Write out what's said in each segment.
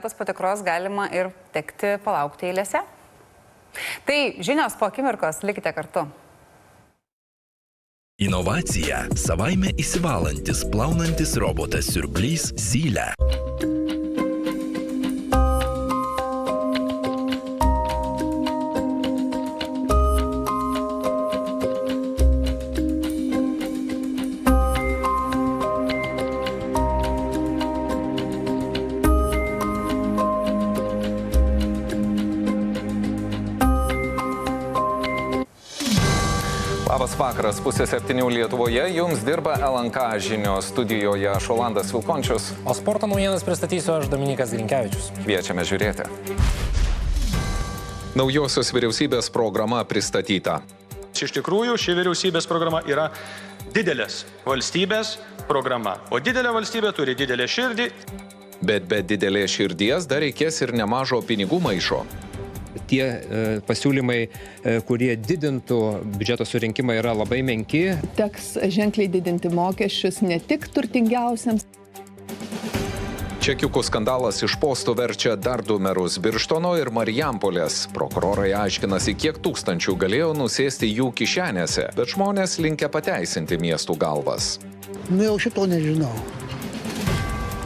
Tos patikros galima ir tekti palaukti eilėse. Tai žinios po akimirkos, likite kartu. Inovacija – savaime įsivalantis, plaunantis robotas siurblys Zylė. Labas vakaras, 6:30 Lietuvoje, jums dirba LNK žinios, studijoje Šolandas Vilkončius. O sporto naujienas pristatysiu aš, Dominikas Grinkevičius. Kviečiame žiūrėti. Naujosios vyriausybės programa pristatyta. Iš tikrųjų, ši vyriausybės programa yra didelės valstybės programa, o didelė valstybė turi didelę širdį. Bet be didelės širdies dar reikės ir nemažo pinigų maišo. Tie pasiūlymai, kurie didintų biudžeto surinkimą, yra labai menki. Teks ženkliai didinti mokesčius ne tik turtingiausiams. Čekiukų skandalas iš postų verčia dar 2 merus – Birštono ir Marijampolės. Prokurorai aiškinasi, kiek tūkstančių galėjo nusėsti jų kišenėse, bet žmonės linkę pateisinti miestų galvas. Jau šito nežinau.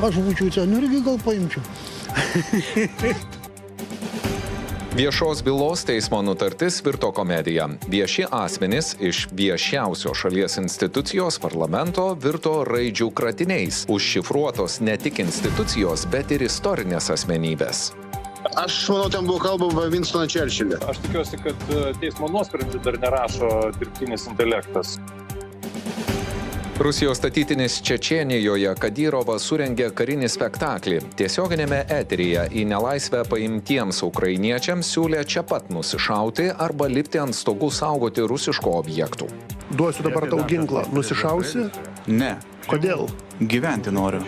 Aš būčiau čia, irgi gal paimčiau. Viešos bylos teismo nutartis virto komedija. Vieši asmenys iš viešiausio šalies institucijos parlamento virto raidžių kratiniais. Užšifruotos ne tik institucijos, bet ir istorinės asmenybės. Aš manau, ten buvo kalbama apie Winstoną Churchillį. Aš tikiuosi, kad teismo nuosprendžių dar nerašo dirbtinis intelektas. Rusijos statytinis Čečėnijoje Kadyrovas surengė karinį spektaklį. Tiesioginėme eteryje į nelaisvę paimtiems ukrainiečiams siūlė čia pat nusišauti arba lipti ant stogų saugoti rusiškų objektų. Duosiu dabar tau ginklą. Nusišausi? Ne. Kodėl? Gyventi noriu.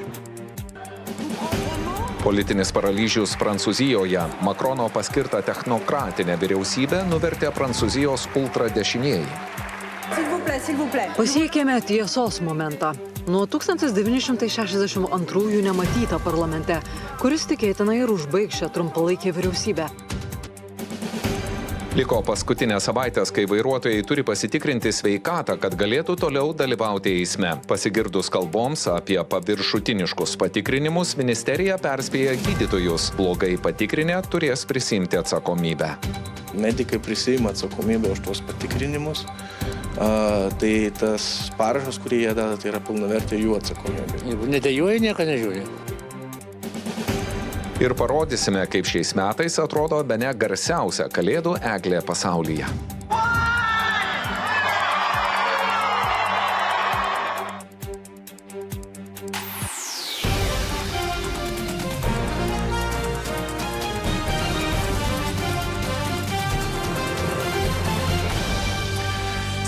Politinis paralyžius Prancūzijoje. Makrono paskirta technokratinė vyriausybė nuvertė Prancūzijos ultradešinieji. Pasiekėme tiesos momentą. Nuo 1962 nematyta parlamente, kuris tikėtina ir užbaigs šią trumpalaikę vyriausybę. Liko paskutinės savaitės, kai vairuotojai turi pasitikrinti sveikatą, kad galėtų toliau dalyvauti eisme. Pasigirdus kalboms apie paviršutiniškus patikrinimus, ministerija perspėja gydytojus. Blogai patikrinę turės prisiimti atsakomybę. Medikai prisiima atsakomybę už tuos patikrinimus. Tai tas parašas, kurį jie deda, tai yra pilnavertė jų atsakomybė. Jeigu nedejuoja, nieko nežiūri. Ir parodysime, kaip šiais metais atrodo bene garsiausia kalėdų eglė pasaulyje.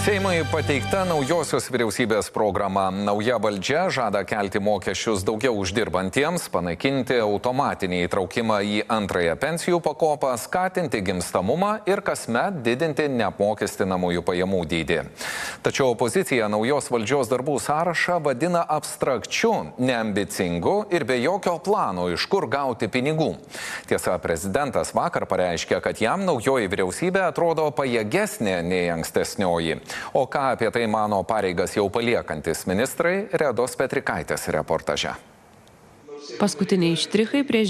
Seimui pateikta naujosios vyriausybės programa. Nauja valdžia žada kelti mokesčius daugiau uždirbantiems, panaikinti automatinį įtraukimą į antrąją pensijų pakopą, skatinti gimstamumą ir kasmet didinti neapmokestinamųjų pajamų dydį. Tačiau opozicija naujos valdžios darbų sąrašą vadina abstrakčiu, neambicingu ir be jokio plano, iš kur gauti pinigų. Tiesa, prezidentas vakar pareiškė, kad jam naujoji vyriausybė atrodo pajėgesnė nei ankstesnioji. O ką apie tai mano pareigas jau paliekantis ministrai, Redos Petrikaitės reportaže. Paskutiniai štrichai prieš